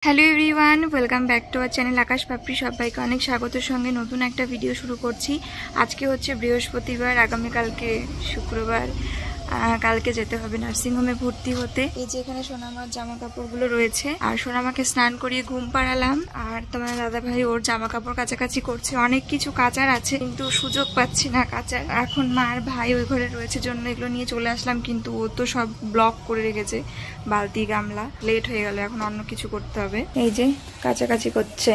Hello everyone, welcome back to our channel Akash Papri. সবাইকে অনেক স্বাগতের সঙ্গে নতুন একটা ভিডিও শুরু করছি। আজকে হচ্ছে বৃহস্পতিবার, আগামীকালকে শুক্রবার। কালকে যেতে হবে নার্সিংহোমে ভর্তি হতে। এই যে এখানে সোনামার জামা কাপড়গুলো রয়েছে, আর সোনামাকে স্নান করিয়ে ঘুম পাড়ালাম। আর তোমার দাদা ভাই ওর জামা কাপড় কাচাকাচি করছে। অনেক কিছু কাচার আছে কিন্তু সুযোগ পাচ্ছি না কাচার। এখন মা আর ভাই ওই ঘরে রয়েছে জন্য এগুলো নিয়ে চলে আসলাম, কিন্তু ও তো সব ব্লক করে রেখেছে, বালতি গামলা। লেট হয়ে গেল, এখন অন্য কিছু করতে হবে। এই যে কাচাকাচি করছে।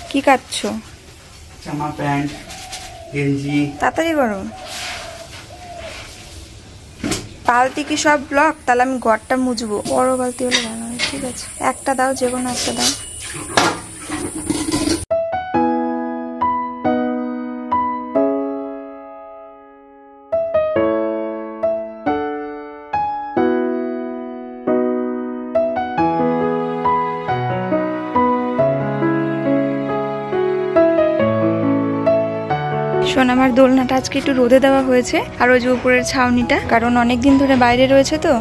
কি কাটছো? জামা প্যান্ট গেঞ্জি। তাড়াতাড়ি করো। বালতি কি সব ব্লক? তাহলে আমি ঘরটা মুছবো। বড় বালতি হলে ভালো হয়। ঠিক আছে, একটা দাও, যে কোনো একটা দাও। সোনামার দোলনাটা আজকে একটু রোদে দেওয়া হয়েছে, আর ওই যে উপরের ছাউনিটা, কারণ অনেকদিন ধরে বাইরে রয়েছে তো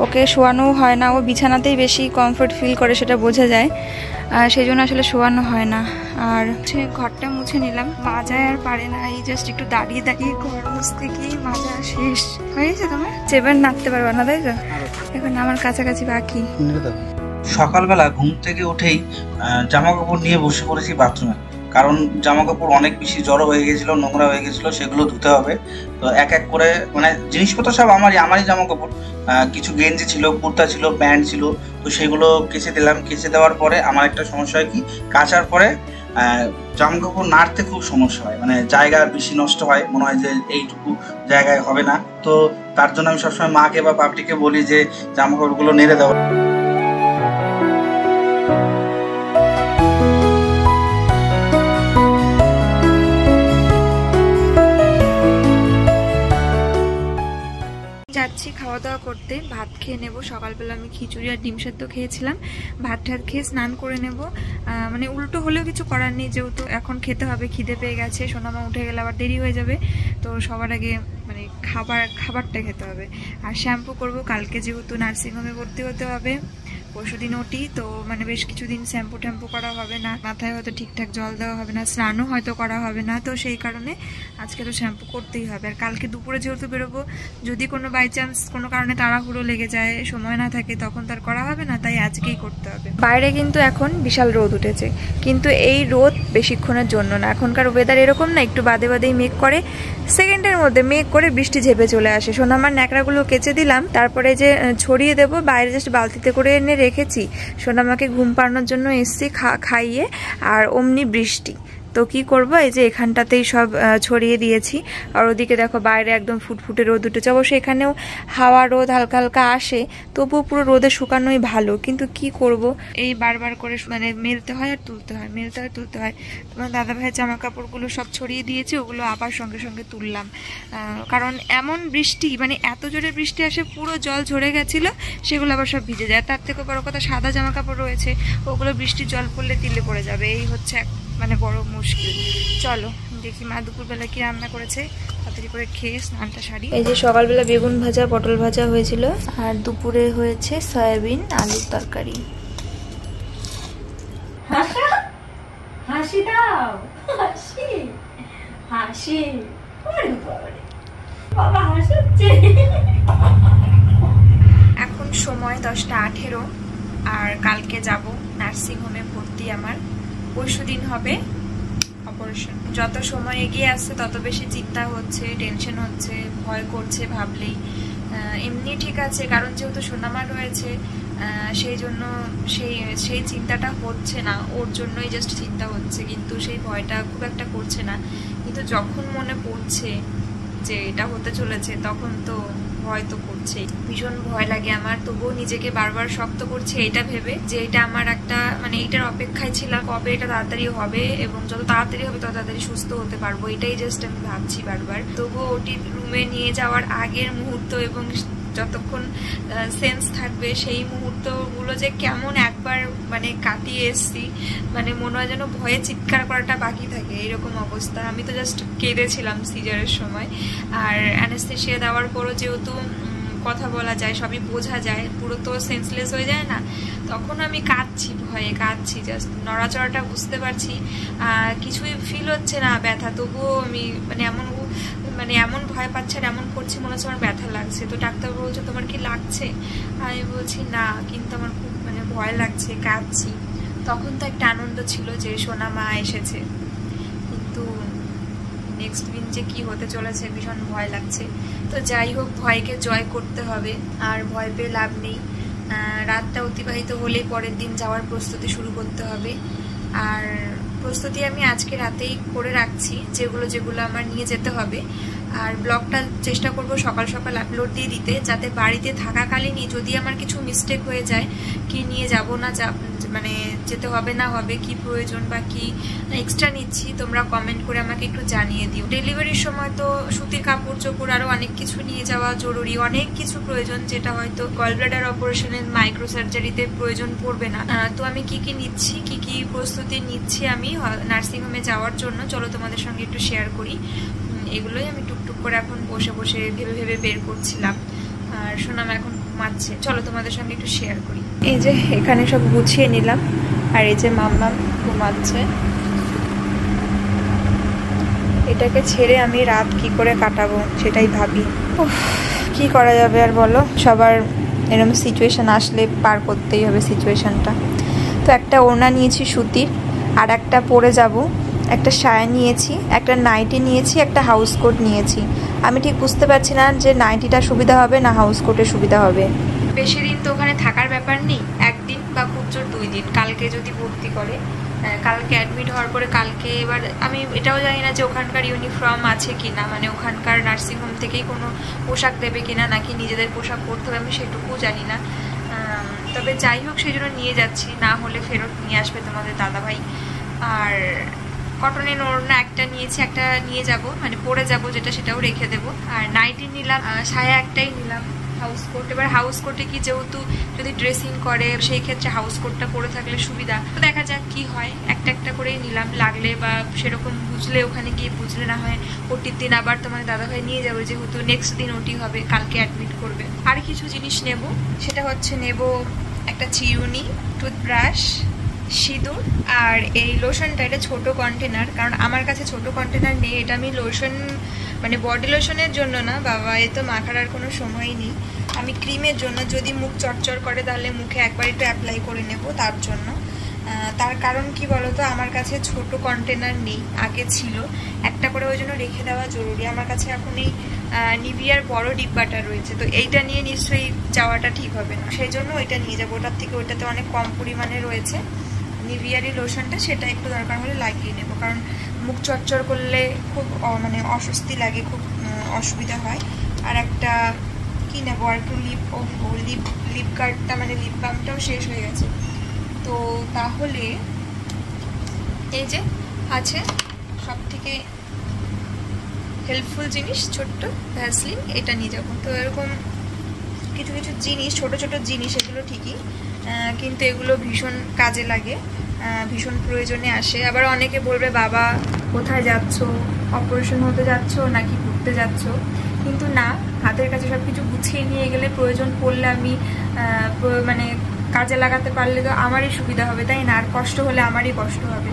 ওকে শোয়ানো হয় না। ও বিছানাতেই বেশি কমফোর্ট ফিল করে, সেটা বোঝা যায়। সেই জন্য আসলে শোয়ানো হয় না। আর ঘরটা মুছে নিলাম। মাজায় আর পারে না, এই জাস্ট একটু দাঁড়িয়ে দাঁড়িয়ে ঘর মুছতে গিয়ে মাজা শেষ হয়ে গেছে। তোমার চেবার নাড়তে পারবা না, তাই তো? এখন আমার কাছাকাছি বাকি। সকালবেলা ঘুম থেকে উঠেই জামা কাপড় নিয়ে বসে পড়েছি বাথরুমে, কারণ জামা কাপড় অনেক বেশি জড়ো হয়ে গেছিল, নোংরা হয়ে গেছিল, সেগুলো ধুতে হবে। তো এক এক করে মানে জিনিসপত্র সব আমারই জামা কাপড়। কিছু গেঞ্জি ছিল, কুর্তা ছিল, প্যান্ট ছিল, তো সেগুলো কেচে দিলাম। কেচে দেওয়ার পরে আমার একটা সমস্যা হয় কি, কাচার পরে জামা কাপড় নাড়তে খুব সমস্যা হয়, মানে জায়গা বেশি নষ্ট হয়, মনে হয় যে এইটুকু জায়গায় হবে না। তো তার জন্য আমি সবসময় মাকে বা পাপড়িকে বলি যে জামা কাপড়গুলো নেড়ে দেওয়া। যাচ্ছি খাওয়া দাওয়া করতে, ভাত খেয়ে নেব। সকালবেলা আমি খিচুড়ি আর ডিম সেদ্ধ খেয়েছিলাম। ভাত ঠাত খেয়ে স্নান করে নেব। মানে উল্টো হলেও কিছু করার নেই, যেহেতু এখন খেতে হবে, খিদে পেয়ে গেছে। সোনামা উঠে গেলে আবার দেরি হয়ে যাবে, তো সবার আগে মানে খাবারটা খেতে হবে। আর শ্যাম্পু করব, কালকে যেহেতু নার্সিংহোমে ভর্তি হতে হবে। পরশুদিন ওটি, তো মানে বেশ কিছুদিন শ্যাম্পু ট্যাম্পু করা হবে না, মাথায় হয়তো ঠিকঠাক জল দেওয়া হবে না, স্নানও হয়তো করা হবে না। তো সেই কারণে আজকে তো শ্যাম্পু করতেই হবে। আর কালকে দুপুরে যেহেতু বেরোবো, যদি কোনো বাই চান্স কোনো কারণে তাড়াহুড়ো লেগে যায়, সময় না থাকে, তখন তার করা হবে না, তাই আজকেই করতে হবে। বাইরে কিন্তু এখন বিশাল রোদ উঠেছে, কিন্তু এই রোদ বেশিক্ষণের জন্য না। এখনকার ওয়েদার এরকম না, একটু বাদে বাদেই মেঘ করে, সেকেন্ডের মধ্যে মেঘ করে বৃষ্টি ঝেপে চলে আসে। সোনামার ন্যাকড়াগুলো কেচে দিলাম, তারপরে যে ছড়িয়ে দেবো, বাইরে জাস্ট বালতিতে করে এনে রেখেছি। সোনামাকে ঘুম পাড়ানোর জন্য এসছি খাইয়ে, আর অমনি বৃষ্টি। তো কি করব, এই যে এখানটাতেই সব ছড়িয়ে দিয়েছি। আর ওদিকে দেখো বাইরে একদম ফুটফুটে রোদ উঠেছে। অবশ্য এখানেও হাওয়া রোদ হালকা হালকা আসে, তবুও পুরো রোদে শুকানোই ভালো। কিন্তু কি করব, এই বারবার করে মানে মেলতে হয় আর তুলতে হয়, মেলতে হয় তুলতে হয়। তোমার দাদা ভাইয়ের জামা কাপড়গুলো সব ছড়িয়ে দিয়েছি, ওগুলো আবার সঙ্গে সঙ্গে তুললাম। কারণ এমন বৃষ্টি, মানে এত জোরে বৃষ্টি আসে, পুরো জল ঝরে গেছিল, সেগুলো আবার সব ভিজে যায়। তার থেকে বড় কথা, সাদা জামা কাপড় রয়েছে, ওগুলো বৃষ্টির জল পড়লে তিলে পড়ে যাবে। এই হচ্ছে মানে বড় মুশকিল। চলো দেখি মা দুপুরবেলা কি রান্না করেছে, তাড়াতাড়ি করে খেয়ে স্নানটা সারি। এই যে সকালবেলা বেগুন ভাজা পটল ভাজা হয়েছিল, আর দুপুরে হয়েছে সয়াবিন আলুর তরকারি। হাসি দাও, হাসি হাসি, বাবা হাসছে। এখন সময় 10টা 18, আর কালকে যাব নার্সিংহোমে ভর্তি। আমার পরশুদিন হবে অপারেশন। যত সময় এগিয়ে আসছে তত বেশি চিন্তা হচ্ছে, টেনশন হচ্ছে, ভয় করছে ভাবলেই। এমনি ঠিক আছে, কারণ যেহেতু সোনামা রয়েছে, সেই জন্য সেই চিন্তাটা হচ্ছে না, ওর জন্যই জাস্ট চিন্তা হচ্ছে, কিন্তু সেই ভয়টা খুব একটা করছে না। কিন্তু যখন মনে পড়ছে যে এটা হতে চলেছে, তখন তো ভয় তো করছেই, ভীষণ ভয় লাগে আমার। তবুও নিজেকে বারবার শক্ত করছে এটা ভেবে যে এটা আমার একটা মানে এইটার অপেক্ষায় ছিলাম, কবে এটা তাড়াতাড়ি হবে, এবং যত তাড়াতাড়ি হবে তত তাড়াতাড়ি সুস্থ হতে পারবো, এটাই জাস্ট আমি ভাবছি বারবার। তবুও ওটি রুমে নিয়ে যাওয়ার আগের মুহূর্ত এবং যতক্ষণ সেন্স থাকবে সেই মুহূর্তগুলো যে কেমন একবার মানে কাটিয়ে এসছি, মানে মনে হয় যেন ভয়ে চিৎকার করাটা বাকি থাকে, এরকম অবস্থা। আমি তো জাস্ট কেঁদেছিলাম সিজারের সময়। আর অ্যানেস্থেশিয়া দেওয়ার পরও যেহেতু কথা বলা যায়, সবই বোঝা যায়, পুরো তো সেন্সলেস হয়ে যায় না। তখন আমি কাঁদছি, ভয়ে কাঁদছি, জাস্ট নড়াচড়াটা বুঝতে পারছি, কিছুই ফিল হচ্ছে না ব্যথা, তবুও আমি মানে এমন ভয় পাচ্ছে আর এমন করছে মনে হচ্ছে আমার ব্যথা লাগছে। তো ডাক্তার বলছে তোমার কি লাগছে? আমি বলছি না, কিন্তু আমার খুব ভয় লাগছে, কাঁদছি। তখন তো একটা আনন্দ ছিল যে সোনা মা এসেছে, কিন্তু নেক্সট দিন যে কি হতে চলেছে ভীষণ ভয় লাগছে। তো যাই হোক, ভয়কে জয় করতে হবে, আর ভয় পেয়ে লাভ নেই। রাতটা অতিবাহিত হলেই পরের দিন যাওয়ার প্রস্তুতি শুরু করতে হবে। আর প্রস্তুতি আমি আজকে রাতেই করে রাখছি, যেগুলো আমার নিয়ে যেতে হবে। আর ব্লগটা চেষ্টা করব সকাল সকাল আপলোড দিয়ে দিতে, যাতে বাড়িতে থাকাকালীনই যদি আমার কিছু মিস্টেক হয়ে যায়, কি নিয়ে যাব না যেতে হবে না হবে, কি প্রয়োজন বা কি এক্সট্রা নিচ্ছি, তোমরা কমেন্ট করে আমাকে একটু জানিয়ে দিও। ডেলিভারির সময় তো সুতির কাপড় চোপড় আরো অনেক কিছু নিয়ে যাওয়া জরুরি, অনেক কিছু প্রয়োজন, যেটা হয়তো গলব্লাডার অপারেশনের মাইক্রো সার্জারিতে প্রয়োজন পড়বে না। তো আমি কি কি নিচ্ছি, কি কি প্রস্তুতি নিচ্ছি আমি নার্সিংহোমে যাওয়ার জন্য, চলো তোমাদের সঙ্গে একটু শেয়ার করি। এগুলোই আমি টুকটুক করে এখন বসে বসে ভেবে ভেবে বের করছিলাম। আর সোনাম এখন ঘুমাচ্ছে, চলো তোমাদের সঙ্গে একটু শেয়ার করি। এই যে এখানে সব গুছিয়ে নিলাম, আর এই যে মাম্মা ঘুমাচ্ছে। এটাকে ছেড়ে আমি রাত কি করে কাটাবো সেটাই ভাবি। কি করা যাবে আর বলো, সবার এরকম সিচুয়েশন আসলে পার করতেই হবে সিচুয়েশনটা। তো একটা ওড়না নিয়েছি সুতির, আর একটা পরে যাব, একটা শায়া নিয়েছি, একটা নাইটি নিয়েছি, একটা হাউস কোট নিয়েছি। আমি ঠিক বুঝতে পারছি না যে নাইটিটা সুবিধা হবে না হাউস কোটে সুবিধা হবে। বেশি দিন তো ওখানে থাকার ব্যাপার নেই, একদিন বা খুব জোর 2 দিন। কালকে যদি ভর্তি করে, কালকে অ্যাডমিট হওয়ার পরে কালকে, এবার আমি এটাও জানি না যে ওখানকার ইউনিফর্ম আছে কিনা, ওখানকার নার্সিংহোম থেকেই কোনো পোশাক দেবে কিনা, নাকি নিজেদের পোশাক পরতে হবে, আমি সেটুকুও জানি না। তবে যাই হোক, সেই জন্য নিয়ে যাচ্ছি, না হলে ফেরত নিয়ে আসবে তোমাদের দাদাভাই। আর কটনের ওড়না একটা নিয়েছি, একটা নিয়ে যাব, পরে যাব যেটা, সেটাও রেখে দেবো। আর নাইটি নিলাম, সায়া একটাই নিলাম, হাউস কোট। এবার হাউস কোটে কি, যেহেতু যদি ড্রেসিং করে সেই ক্ষেত্রে হাউস কোটটা পরে থাকলে সুবিধা। তো দেখা যাক কি হয়, একটা একটা করেই নিলাম, লাগলে বা সেরকম বুঝলে ওখানে গিয়ে বুঝলে না হয় ওটির দিন আবার তোমার দাদাভাই নিয়ে যাবে, যেহেতু নেক্সট দিন ওটি হবে, কালকে অ্যাডমিট করবে। আর কিছু জিনিস নেব, সেটা হচ্ছে নেব একটা চিরুনি, টুথব্রাশ, সিঁদুর, আর এই লোশনটা, এটা ছোট কন্টেনার, কারণ আমার কাছে ছোট কন্টেনার নেই। এটা আমি লোশন বডি লোশনের জন্য না বাবা, এ তো মাখার আর কোনো সময়ই নেই। আমি ক্রিমের জন্য, যদি মুখ চটচর করে তাহলে মুখে একবার একটু অ্যাপ্লাই করে নেব, তার জন্য। তার কারণ কি বলতো, আমার কাছে ছোট কন্টেনার নেই, আগে ছিল একটা করে, ওই জন্য রেখে দেওয়া জরুরি। আমার কাছে এখন এই নিভিয়ার বড় ডিব্বাটা রয়েছে, তো এইটা নিয়ে নিশ্চয়ই যাওয়াটা ঠিক হবে না, সেই জন্য ওইটা নিয়ে যাবো। ওটার থেকে ওইটাতে অনেক কম পরিমাণে রয়েছে নিভিয়ারই লোশনটা, সেটা একটু দরকার হলে লাগিয়ে নেব, কারণ মুখ চচ্চর করলে খুব অস্বস্তি লাগে, খুব অসুবিধা হয়। আর একটা কি নেবো, আর একটু লিপ গার্ডটা লিপ বামটাও শেষ হয়ে গেছে। তো তাহলে এই যে আছে সব থেকে হেল্পফুল জিনিস, ছোট্ট ভ্যাসলিন, এটা নিয়ে যাবো। তো এরকম কিছু কিছু জিনিস, ছোট ছোট জিনিস, এগুলো ঠিকই, কিন্তু এগুলো ভীষণ কাজে লাগে, ভীষণ প্রয়োজনে আসে। আবার অনেকে বলবে বাবা কোথায় যাচ্ছ, অপারেশন হতে যাচ্ছ নাকি ঘুরতে যাচ্ছ, কিন্তু না, হাতের কাছে সব কিছু গুছিয়ে নিয়ে গেলে প্রয়োজন পড়লে আমি কাজে লাগাতে পারলে তো আমারই সুবিধা হবে, তাই না? আর কষ্ট হলে আমারই কষ্ট হবে,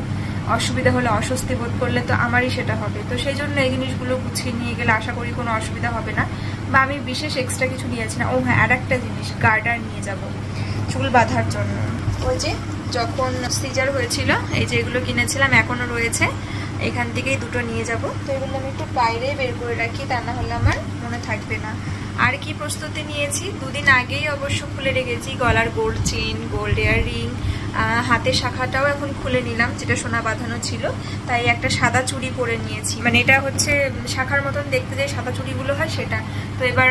অসুবিধা হলে, অস্বস্তি বোধ করলে তো আমারই সেটা হবে। তো সেই জন্য এই জিনিসগুলো গুছিয়ে নিয়ে গেলে আশা করি কোনো অসুবিধা হবে না, বা আমি বিশেষ এক্সট্রা কিছু নিয়েছি না। ও হ্যাঁ, আর একটা জিনিস, গার্ডার নিয়ে যাব চুল বাঁধার জন্য। ওই যে যখন সিজার হয়েছিল, এই যে এগুলো কিনেছিলাম, এখনো রয়েছে, এখান থেকেই দুটো নিয়ে যাব। তো এগুলো আমি একটু বাইরে বের করে রাখি, তা না হলে আমার মনে থাকবে না। আর কি প্রস্তুতি নিয়েছি, 2 দিন আগেই অবশ্য খুলে রেখেছি গলার গোল্ড চেন, গোল্ড ইয়াররিং, হাতের শাখাটাও এখন খুলে নিলাম, যেটা সোনা বাঁধানো ছিল, তাই একটা সাদা চুড়ি পরে নিয়েছি। এটা হচ্ছে শাখার মতন দেখতে, যে সাদা চুড়িগুলো হয় সেটা। তো এবার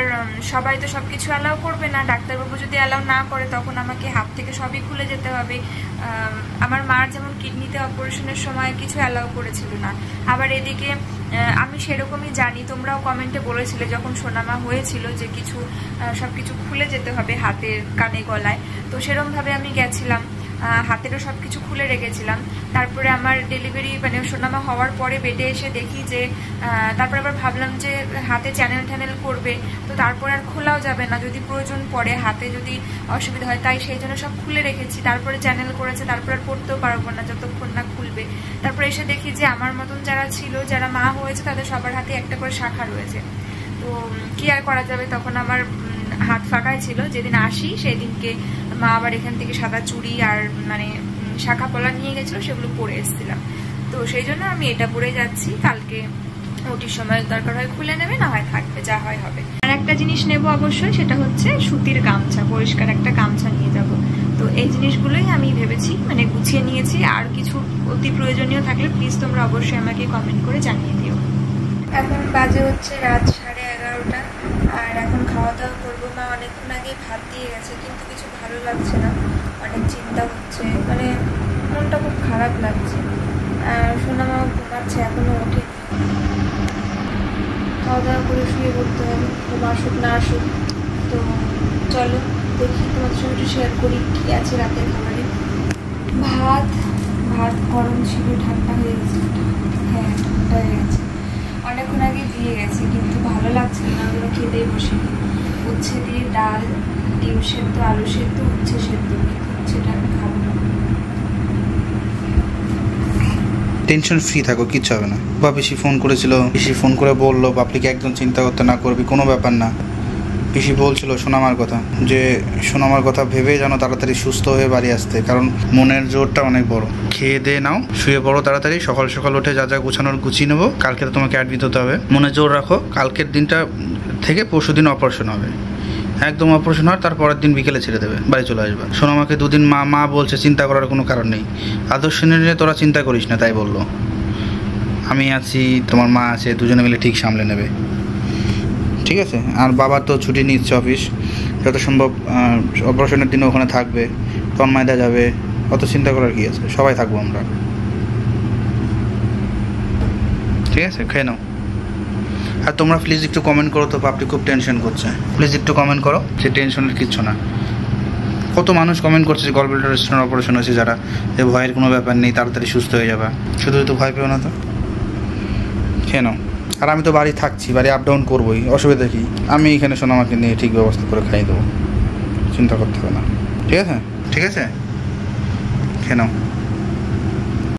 সবাই তো সব কিছু অ্যালাউ করবে না, ডাক্তারবাবু যদি অ্যালাউ না করে তখন আমাকে হাত থেকে সবই খুলে যেতে হবে। আমার মার যেমন কিডনিতে অপারেশনের সময় কিছু অ্যালাউ করেছিল না, আবার এদিকে আমি সেরকমই জানি, তোমরাও কমেন্টে বলেছিলে যখন সোনামা হয়েছিল যে সব কিছু খুলে যেতে হবে হাতের, কানে, গলায়, তো সেরকমভাবে আমি গেছিলাম। হাতেরও সব কিছু খুলে রেখেছিলাম। তারপরে আমার ডেলিভারি মানে সোনামা হওয়ার পরে বেডে এসে দেখি যে তারপরে আবার ভাবলাম যে হাতে চ্যানেল ট্যানেল করবে, তো তারপরে আর খোলাও যাবে না, যদি প্রয়োজন পড়ে হাতে যদি অসুবিধা হয়, তাই সেই জন্য সব খুলে রেখেছি। তারপরে চ্যানেল করেছে, তারপরে আর পড়তেও পারবো না যতক্ষণ না খুলবে। তারপরে এসে দেখি যে আমার মতন যারা ছিল, যারা মা হয়েছে, তাদের সবার হাতে একটা করে শাখা রয়েছে। তো কি আর করা যাবে, তখন আমার হাত ফাঁকাই ছিল। যেদিন আসি সেই দিনকে মা আবার এখান থেকে সাদা চুড়ি আর মানে শাখা পলা নিয়ে গেছিলো, সেগুলো পরে এসেছিলাম। তো সেই জন্য আমি এটা পরে যাচ্ছি। কালকে ওটির সময় দরকার হয় খুলে নেবে, না হয় থাকবে, যা হয় হবে। আর একটা জিনিস নেব অবশ্যই, সেটা হচ্ছে সুতির গামছা, পরিষ্কার একটা গামছা নিয়ে যাব। তো এই জিনিসগুলোই আমি ভেবেছি, মানে গুছিয়ে নিয়েছি। আর কিছু অতি প্রয়োজনীয় থাকলে প্লিজ তোমরা অবশ্যই আমাকে কমেন্ট করে জানিয়ে দিও। এখন বাজে হচ্ছে রাত 11:30, আর এখন খাওয়া দাওয়া করবো। মা অনেকক্ষণ আগে ভাত দিয়ে গেছে, কিন্তু কিছু ভালো লাগছে না, অনেক চিন্তা হচ্ছে, মানে মনটা খুব খারাপ লাগছে। আর সোনামাও ঘুমাচ্ছে, এখনো ওঠে। খাওয়া দাওয়া করে শুয়ে পড়তে হবে, ঘুম আসুক না আসুক। তো চলো দেখি, তোমাদের সঙ্গে একটু শেয়ার করি কী আছে রাতের খাবারে। ভাত গরম ছিল, ঠান্ডা হয়ে গেছে। হ্যাঁ, ঠান্ডা হয়ে গেছে, অনেকক্ষণ আগে দিয়ে গেছে, কিন্তু ভালো লাগছে না, ওগুলো খেতেই বসিনি। উচ্ছে দিয়ে ডাল, ডিম সেদ্ধ, আলু সেদ্ধ, উচ্ছে সেদ্ধ, কিন্তু উচ্ছেটা আমি খাবো না। টেনশন ফ্রি থাকো, কিচ্ছু হবে না। বা পিসি ফোন করেছিল, পিসি ফোন করে বললো পাপলিকে একদম চিন্তা করতে না করবি, কোনো ব্যাপার না। পিসি বলছিল সোনামার কথা, যে সোনামার কথা ভেবে যেন তাড়াতাড়ি সুস্থ হয়ে বাড়ি আসতে, কারণ মনের জোরটা অনেক বড়। খেয়ে দিয়ে নাও, শুয়ে পড়ো তাড়াতাড়ি, সকাল সকাল উঠে যা যা গুছানোর গুছিয়ে নেবো। কালকে তো তোমাকে অ্যাডমিট হতে হবে, মনে জোর রাখো। কালকের দিনটা থেকে পরশু দিন অপারেশন হবে, একদম অপারেশন হয়, তারপরের দিন বিকেলে ছেড়ে দেবে, বাড়ি চলে আসবে। সোনামাকে দুদিন মা বলছে, চিন্তা করার কোনো কারণ নেই। আদর্শ নিয়ে তোরা চিন্তা করিস না, তাই বললো। আমি আছি, তোমার মা আছে, দুজনে মিলে ঠিক সামলে নেবে, ঠিক আছে? আর বাবার তো ছুটি নিচ্ছে অফিস, যত সম্ভব অপারেশনের দিনে ওখানে থাকবে, তন্ময়দা যাবে, অত চিন্তা করার কি আছে, সবাই থাকবো আমরা, ঠিক আছে? খেয়ে নাও। আর তোমরা প্লিজ একটু কমেন্ট করো তো, পাপলি খুব টেনশন করছে, প্লিজ একটু কমেন্ট করো যে টেনশনের কিচ্ছু না। কত মানুষ কমেন্ট করছে যে গলব্লাডার স্টোন অপারেশন হয়েছে, যারা যে ভয়ের কোনো ব্যাপার নেই, তাড়াতাড়ি সুস্থ হয়ে যাবে, শুধু তো ভয় পেও না। তো খেয়ে নাও। আর আমি তো বাড়ি থাকছি, বাড়ি আপ ডাউন করবোই, অসুবিধা কি? আমি এখানে সোনামাকে নিয়ে ঠিক ব্যবস্থা করে খাইয়ে দেবো, চিন্তা করতে হবে না, ঠিক আছে? ঠিক আছে, খেয়ে নাও।